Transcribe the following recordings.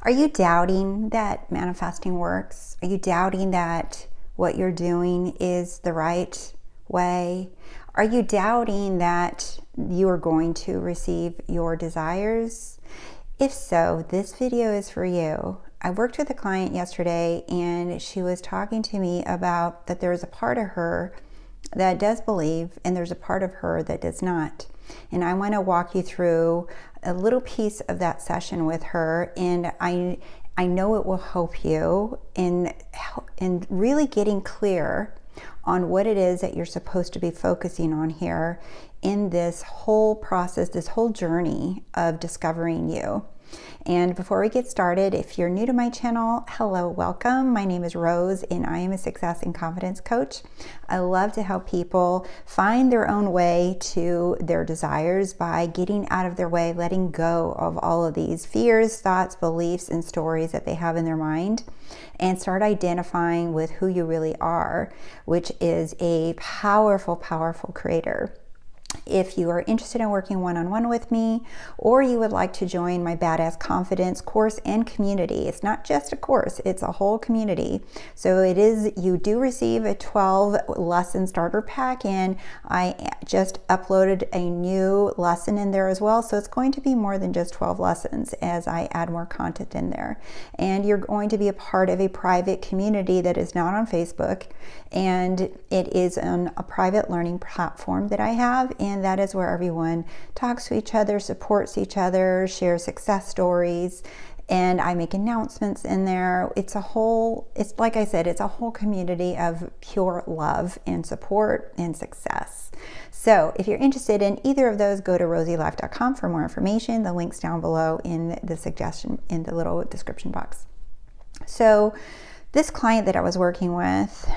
Are you doubting that manifesting works? Are you doubting that what you're doing is the right way? Are you doubting that you are going to receive your desires? If so, this video is for you. I worked with a client yesterday and she was talking to me about that there's a part of her that does believe and there's a part of her that does not. And I want to walk you through a little piece of that session with her, and I know it will help you in really getting clear on what it is that you're supposed to be focusing on here in this whole process, this whole journey of discovering you. And before we get started, if you're new to my channel, hello, welcome. My name is Rose and I am a success and confidence coach. I love to help people find their own way to their desires by getting out of their way, letting go of all of these fears, thoughts, beliefs, and stories that they have in their mind, and start identifying with who you really are, which is a powerful, powerful creator. If you are interested in working one-on-one with me, or you would like to join my Badass Confidence course and community, it's not just a course, it's a whole community. So you do receive a 12 lesson starter pack, and I just uploaded a new lesson in there as well. So it's going to be more than just 12 lessons as I add more content in there. And you're going to be a part of a private community that is not on Facebook, and it is on a private learning platform that I have. And that is where everyone talks to each other, supports each other, shares success stories, and I make announcements in there. It's like I said, it's a whole community of pure love and support and success. So if you're interested in either of those, go to TheRoseyLife.com for more information. The link's down below in the little description box. So this client that I was working with,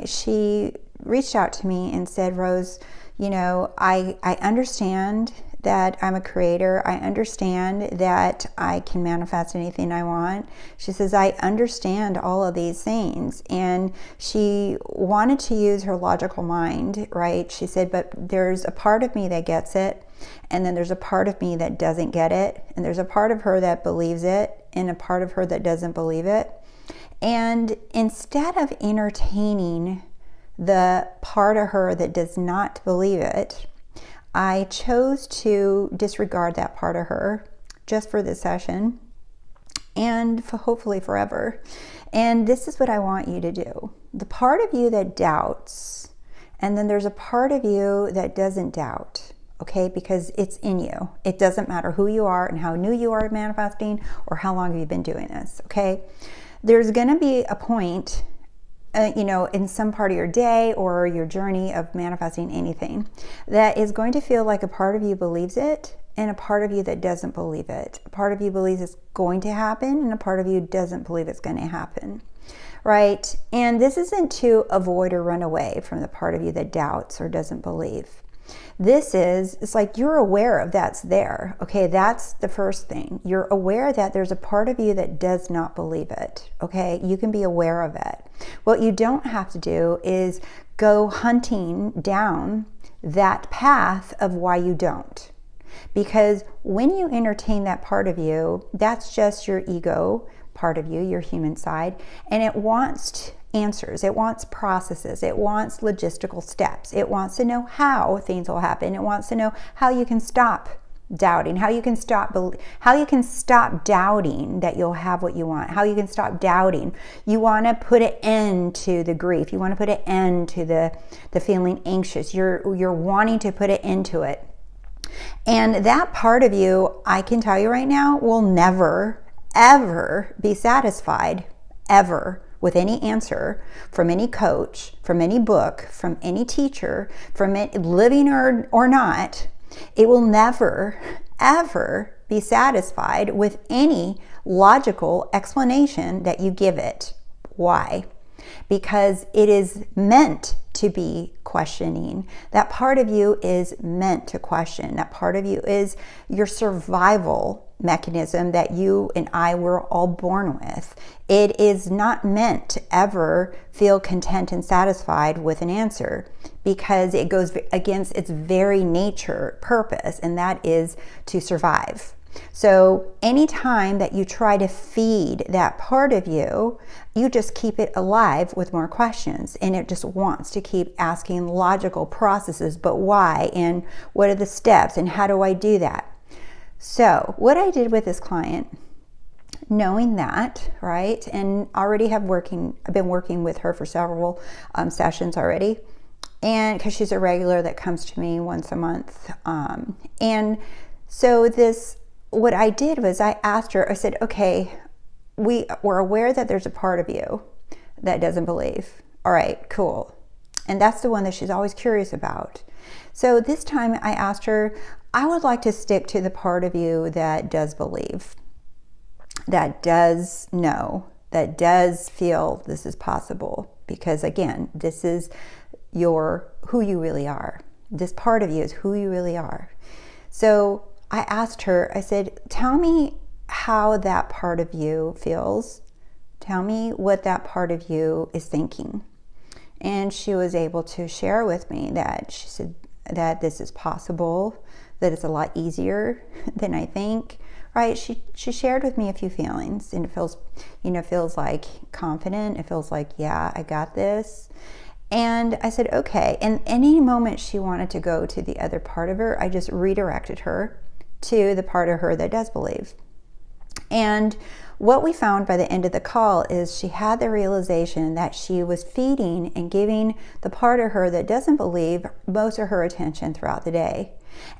she reached out to me and said, Rose, you know, I understand that I'm a creator. I understand that I can manifest anything I want. She says, I understand all of these things. And she wanted to use her logical mind, right? She said, but there's a part of me that gets it. And then there's a part of me that doesn't get it. And there's a part of her that believes it and a part of her that doesn't believe it. And instead of entertaining the part of her that does not believe it, I chose to disregard that part of her just for this session and hopefully forever. And this is what I want you to do. The part of you that doubts, and then there's a part of you that doesn't doubt, okay? Because it's in you. It doesn't matter who you are and how new you are manifesting or how long you've been doing this, okay? There's gonna be a point in some part of your day or your journey of manifesting anything that is going to feel like a part of you believes it and a part of you that doesn't believe it. A part of you believes it's going to happen and a part of you doesn't believe it's going to happen, right? And this isn't to avoid or run away from the part of you that doubts or doesn't believe. It's like you're aware of that's there. Okay, that's the first thing. You're aware that there's a part of you that does not believe it. Okay, you can be aware of it. What you don't have to do is go hunting down that path of why you don't. Because when you entertain that part of you, that's just your ego part of you, your human side, and it wants answers, it wants processes, it wants logistical steps, it wants to know how things will happen, it wants to know how you can stop doubting, how you can stop doubting that you'll have what you want, how you can stop doubting. You want to put an end to the grief, you want to put an end to the feeling anxious, you're wanting to put an end to it. And that part of you, I can tell you right now, will never ever be satisfied ever with any answer from any coach, from any book, from any teacher, from it, living or not. It will never ever be satisfied with any logical explanation that you give it. Why? Because it is meant to be questioning. That part of you is meant to question. That part of you is your survival mechanism that you and I were all born with. It is not meant to ever feel content and satisfied with an answer, because it goes against its very nature, purpose, and that is to survive. So anytime that you try to feed that part of you, you just keep it alive with more questions, and it just wants to keep asking logical processes, but why, and what are the steps, and how do I do that? So what I did with this client, knowing that, right, and already I've been working with her for several sessions already, and because she's a regular that comes to me once a month, and so what I did was I asked her, I said, okay, we're aware that there's a part of you that doesn't believe. All right, cool. And that's the one that she's always curious about. So this time I asked her, I would like to stick to the part of you that does believe, that does know, that does feel this is possible. Because again, this is who you really are. This part of you is who you really are. So I asked her, I said, tell me how that part of you feels. Tell me what that part of you is thinking. And she was able to share with me that she said that this is possible, that it's a lot easier than I think, right? She shared with me a few feelings, and it feels like confident. It feels like, yeah, I got this. And I said, okay. And any moment she wanted to go to the other part of her, I just redirected her to the part of her that does believe. And what we found by the end of the call is she had the realization that she was feeding and giving the part of her that doesn't believe most of her attention throughout the day.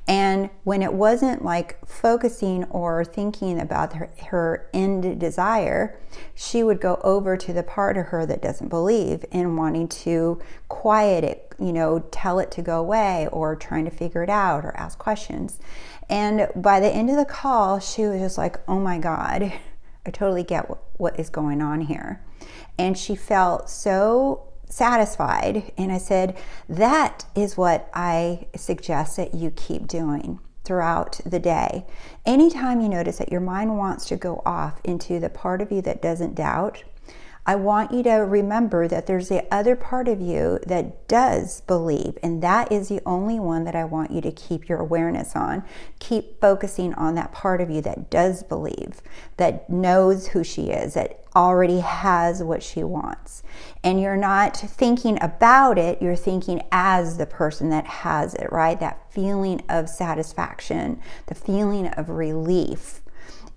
And when it wasn't like focusing or thinking about her end desire, she would go over to the part of her that doesn't believe and wanting to quiet it, tell it to go away, or trying to figure it out or ask questions. And by the end of the call, she was just like, oh my God, I totally get what is going on here. And she felt so satisfied. And I said, that is what I suggest that you keep doing throughout the day. Anytime you notice that your mind wants to go off into the part of you that doesn't doubt, I want you to remember that there's the other part of you that does believe, and that is the only one that I want you to keep your awareness on. Keep focusing on that part of you that does believe, that knows who she is, that already has what she wants. And you're not thinking about it, you're thinking as the person that has it, right? That feeling of satisfaction, the feeling of relief.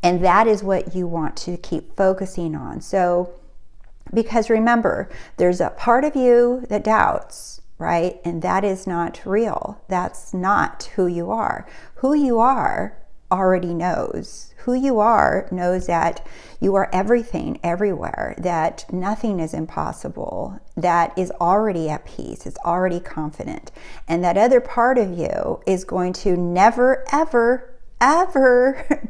And that is what you want to keep focusing on. So, because remember, there's a part of you that doubts, right? And that is not real. That's not who you are. Who you are already knows. Who you are knows that you are everything, everywhere, that nothing is impossible, that is already at peace, it's already confident. And that other part of you is going to never, ever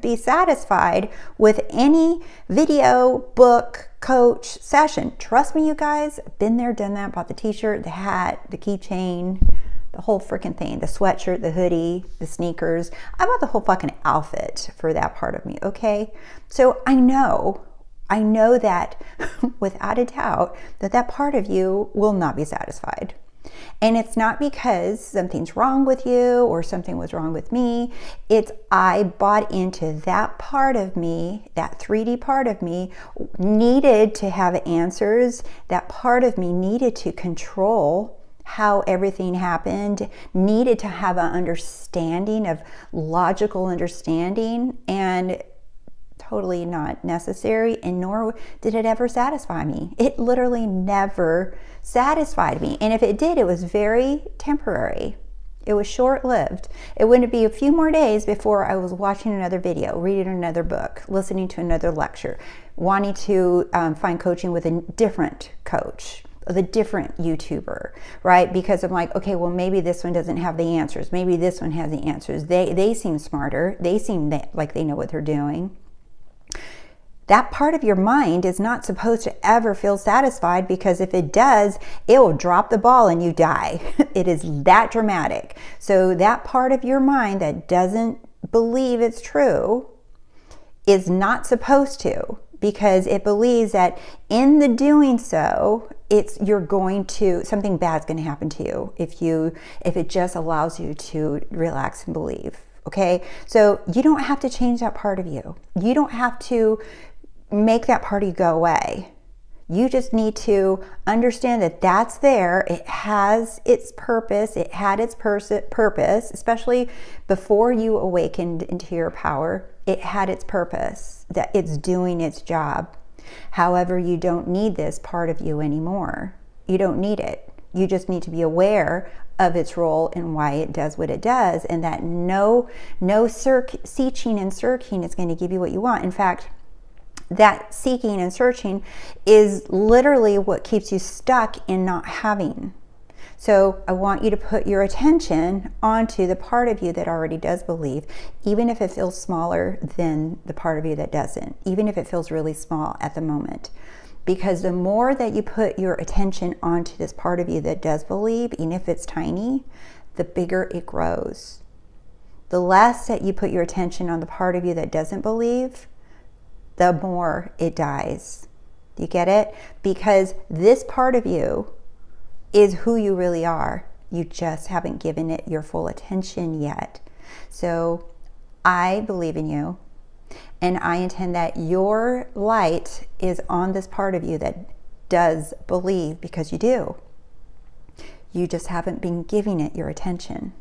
be satisfied with any video, book, coach, session. Trust me, you guys, been there, done that, bought the t-shirt, the hat, the keychain, the whole freaking thing, the sweatshirt, the hoodie, the sneakers. I bought the whole fucking outfit for that part of me, okay? So I know that without a doubt that part of you will not be satisfied. And it's not because something's wrong with you or something was wrong with me. It's I bought into that part of me, that 3D part of me needed to have answers. That part of me needed to control how everything happened, needed to have an understanding of logical understanding, and totally not necessary, and nor did it ever satisfy me. It literally never satisfied me. And if it did, it was very temporary. It was short-lived. It wouldn't be a few more days before I was watching another video, reading another book, listening to another lecture, wanting to find coaching with a different coach, the different YouTuber, right? Because I'm like, okay, well, maybe this one doesn't have the answers. Maybe this one has the answers. They seem smarter. They seem like they know what they're doing. That part of your mind is not supposed to ever feel satisfied, because if it does, it will drop the ball and you die. It is that dramatic. So that part of your mind that doesn't believe it's true is not supposed to, because it believes that in the doing so, something bad's going to happen to you if it just allows you to relax and believe. Okay, so you don't have to change that part of you. You don't have to make that part of you go away. You just need to understand that that's there. It has its purpose. It had its purpose, especially before you awakened into your power. It had its purpose, that it's doing its job. However, you don't need this part of you anymore. You don't need it. You just need to be aware of its role and why it does what it does, and that no seeking and searching is going to give you what you want. In fact, that seeking and searching is literally what keeps you stuck in not having. So I want you to put your attention onto the part of you that already does believe, even if it feels smaller than the part of you that doesn't, even if it feels really small at the moment. Because the more that you put your attention onto this part of you that does believe, even if it's tiny, the bigger it grows. The less that you put your attention on the part of you that doesn't believe, the more it dies. You get it? Because this part of you is who you really are. You just haven't given it your full attention yet. So I believe in you. And I intend that your light is on this part of you that does believe, because you do. You just haven't been giving it your attention.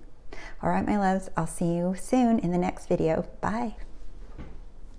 All right, my loves, I'll see you soon in the next video. Bye.